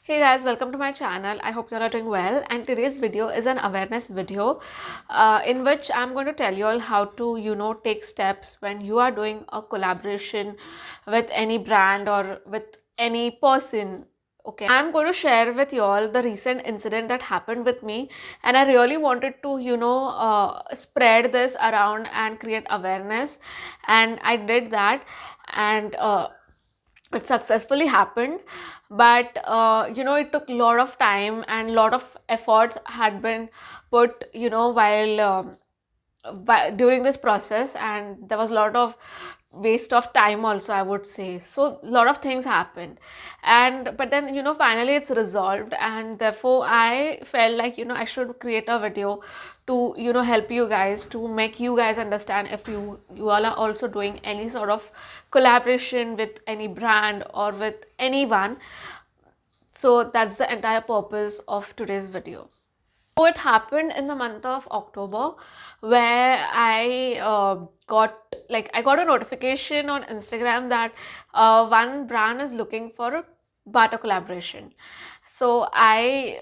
Hey guys, welcome to my channel. I hope you all are doing well, and today's video is an awareness video in which I'm going to tell you all how to take steps when you are doing a collaboration with any brand or with any person. Okay, I'm going to share with you all the recent incident that happened with me, and I really wanted to spread this around and create awareness, and I did that. And it successfully happened, but it took a lot of time and a lot of efforts had been put during this process, and there was a lot of waste of time also, I would say. So a lot of things happened, and but then finally it's resolved, and therefore I felt like I should create a video to help you guys, to make you guys understand if you all are also doing any sort of collaboration with any brand or with anyone. So that's the entire purpose of today's video. So it happened in the month of October, where I got a notification on Instagram that one brand is looking for a barter collaboration. So I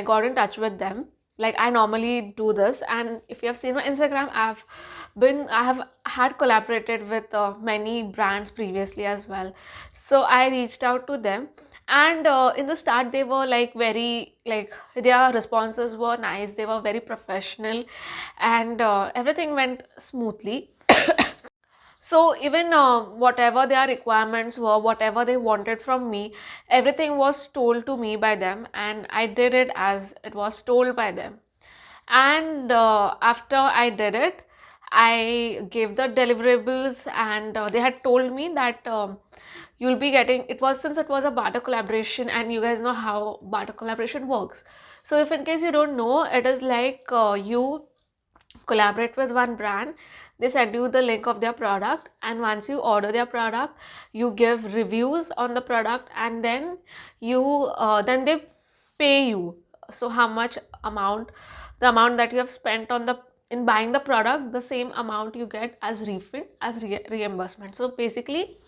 got in touch with them. Like I normally do this, and if you have seen my Instagram, I have had collaborated with many brands previously as well. So I reached out to them, and in the start they were like very, like, their responses were nice, they were very professional, and everything went smoothly. So even whatever their requirements were, whatever they wanted from me, everything was told to me by them, and I did it as it was told by them. And after I did it, I gave the deliverables, and they had told me that you'll be getting, it was, since it was a barter collaboration, and you guys know how barter collaboration works. So if in case you don't know, it is like you collaborate with one brand, they send you the link of their product, and once you order their product, you give reviews on the product, and then then they pay you. So how much amount, the amount that you have spent on the in buying the product, the same amount you get as refund, as reimbursement. So basically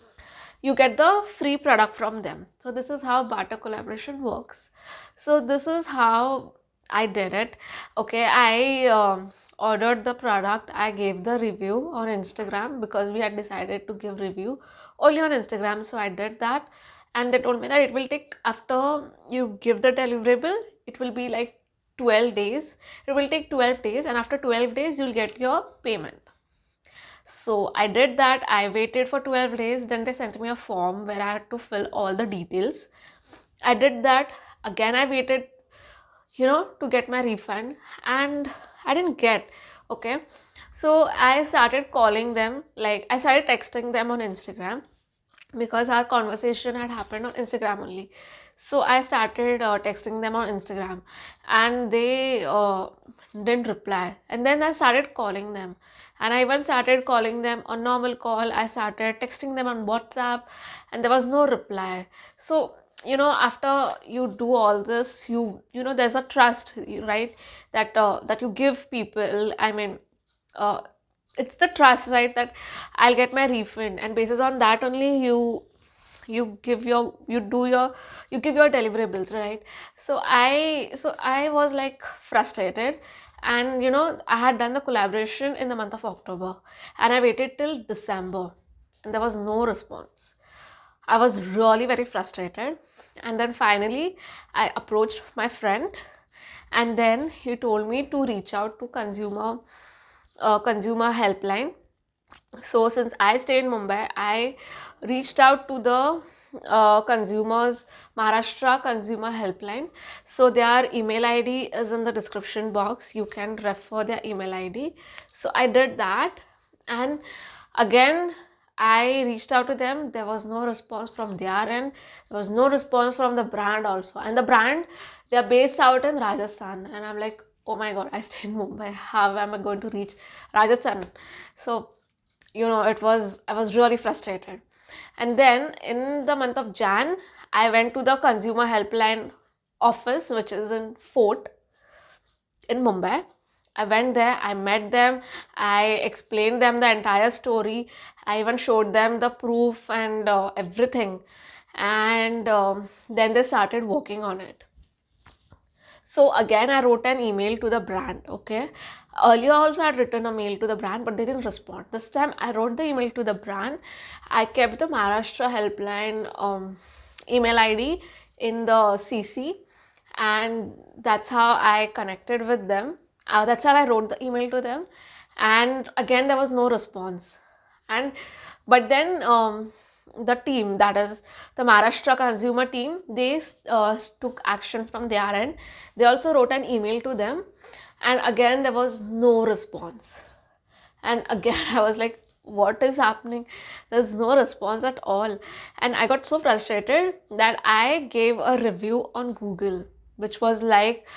you get the free product from them. So this is how barter collaboration works. So this is how I did it. Okay, I ordered the product, I gave the review on Instagram, because we had decided to give review only on Instagram. So I did that, and they told me that it will take, after you give the deliverable, it will be like 12 days. It will take 12 days, and after 12 days you'll get your payment. So I did that. I waited for 12 days. Then they sent me a form where I had to fill all the details. I did that. Again, I waited, to get my refund, and I didn't get. Okay. So I started calling them, like I started texting them on Instagram, because our conversation had happened on Instagram only. So I started texting them on Instagram, and they didn't reply. And then I started calling them, and I even started calling them on normal call. I started texting them on WhatsApp, and there was no reply. So after you do all this, there's a trust, right, that that you give people. I mean, it's the trust, right, that I'll get my refund, and basis on that only you give your you give your deliverables, right? So I was like frustrated, and I had done the collaboration in the month of October, and I waited till December, and there was no response. I was really very frustrated, and then finally I approached my friend, and then he told me to reach out to consumer helpline. So since I stay in Mumbai, I reached out to the consumers Maharashtra consumer helpline. So their email ID is in the description box. You can refer their email ID. So I did that, and again I reached out to them. There was no response from their end. There was no response from the brand also. And the brand, they are based out in Rajasthan, and I'm like, oh my god, I stay in Mumbai, how am I going to reach Rajasthan? So I was really frustrated. And then in the month of Jan, I went to the consumer helpline office, which is in Fort in Mumbai. I went there, I met them, I explained them the entire story, I even showed them the proof and everything. and then they started working on it. So again, I wrote an email to the brand. Okay, earlier also I had written a mail to the brand, but they didn't respond. This time I wrote the email to the brand. I kept the Maharashtra helpline email ID in the CC, and that's how I connected with them. That's how I wrote the email to them, and again there was no response. And but then the team, that is the Maharashtra consumer team, they took action from their end. They also wrote an email to them, and again there was no response. And again I was like, what is happening? There's no response at all. And I got so frustrated that I gave a review on Google, which was like,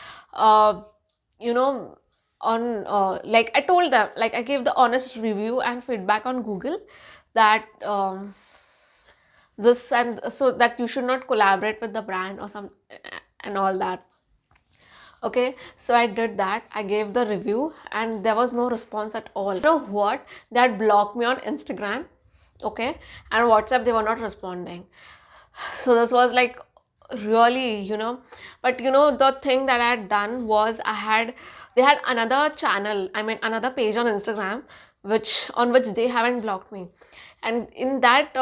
you know on like I told them, like I gave the honest review and feedback on Google that this, and so that you should not collaborate with the brand or some and all that. Okay, so I did that. I gave the review and there was no response at all. You know what? They had blocked me on Instagram, okay, and WhatsApp, they were not responding. So this was like really, but the thing that I had done was they had another channel, I mean another page on Instagram, which they haven't blocked me. And in that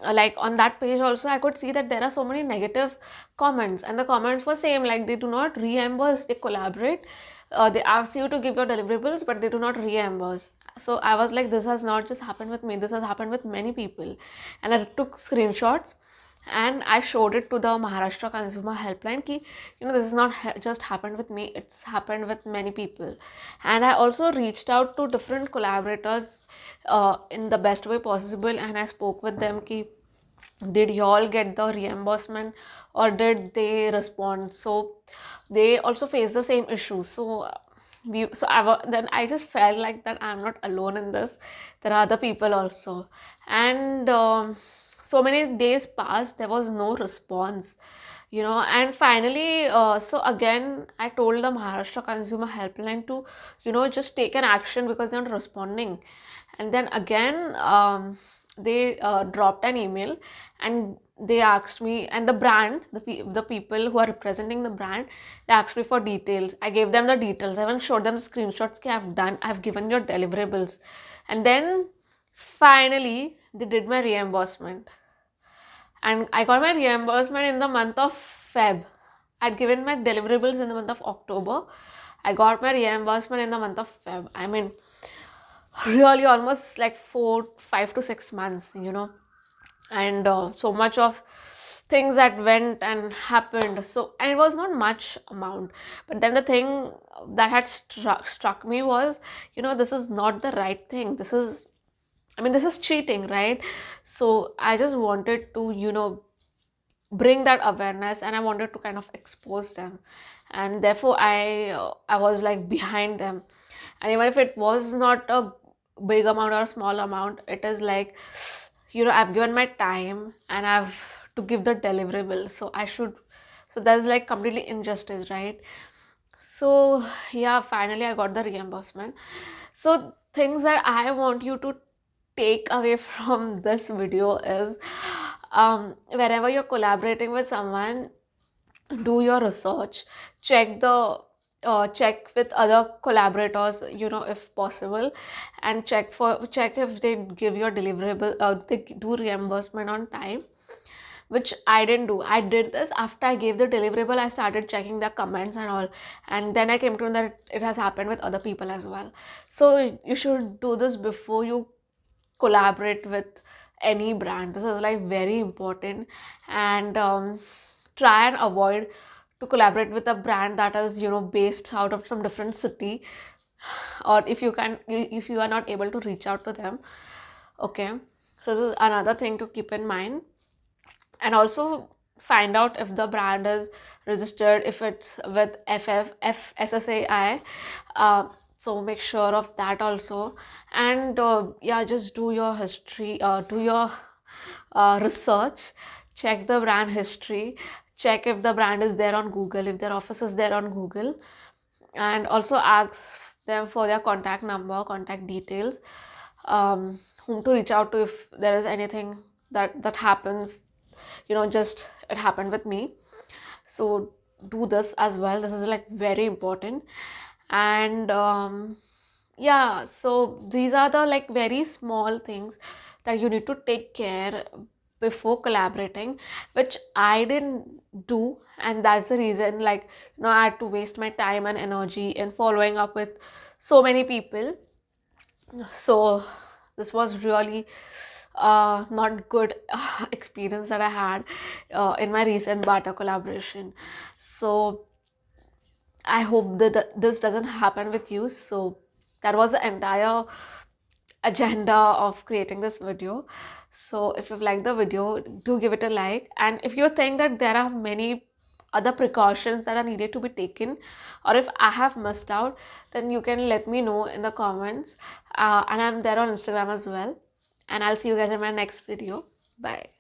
like on that page also, I could see that there are so many negative comments, and the comments were same, like they do not reimburse, they collaborate, they ask you to give your deliverables, but they do not reimburse. So I was like, this has not just happened with me, this has happened with many people. And I took screenshots and I showed it to the Maharashtra consumer helpline ki, this is not just happened with me, it's happened with many people. And I also reached out to different collaborators in the best way possible, and I spoke with them ki, did y'all get the reimbursement or did they respond? So they also face the same issues. So then I just felt like that I'm not alone in this, there are other people also. And so many days passed, there was no response, and finally so again I told the Maharashtra consumer helpline to just take an action because they're not responding. And then again they dropped an email, and they asked me, and the brand, the people who are representing the brand, they asked me for details. I gave them the details. I even showed them the screenshots ki I've given your deliverables. And then finally they did my reimbursement, and I got my reimbursement in the month of Feb. I'd given my deliverables in the month of October. I got my reimbursement in the month of Feb. I mean, really almost like 5 to 6 months, and so much of things that went and happened. So, and it was not much amount, but then the thing that had struck me was, this is not the right thing. This is cheating, right? So I just wanted to bring that awareness, and I wanted to kind of expose them, and therefore I was like behind them. And even if it was not a big amount or a small amount, it is like, I've given my time and I've to give the deliverable, so that's like completely injustice, right? So yeah, finally I got the reimbursement. So things that I want you to take away from this video is, whenever you're collaborating with someone, do your research, check with other collaborators, if possible, and check if they give your deliverable, they do reimbursement on time, which I didn't do. I did this after I gave the deliverable. I started checking the comments and all, and then I came to know that it has happened with other people as well. So you should do this before you collaborate with any brand. This is like very important. And try and avoid to collaborate with a brand that is based out of some different city, or if you are not able to reach out to them. Okay, so this is another thing to keep in mind. And also find out if the brand is registered, if it's with FSSAI. So make sure of that also. And yeah, just do your history, do your research, check the brand history, check if the brand is there on Google, if their office is there on Google, and also ask them for their contact number, contact details, whom to reach out to if there is anything that happens, just it happened with me. So do this as well. This is like very important. And yeah, so these are the like very small things that you need to take care before collaborating, which I didn't do. And that's the reason, like, I had to waste my time and energy in following up with so many people. So this was really not good experience that I had in my recent barter collaboration. So I hope that this doesn't happen with you. So that was the entire agenda of creating this video. So if you've liked the video, do give it a like. And if you think that there are many other precautions that are needed to be taken, or if I have missed out, then you can let me know in the comments. And I'm there on Instagram as well. And I'll see you guys in my next video. Bye.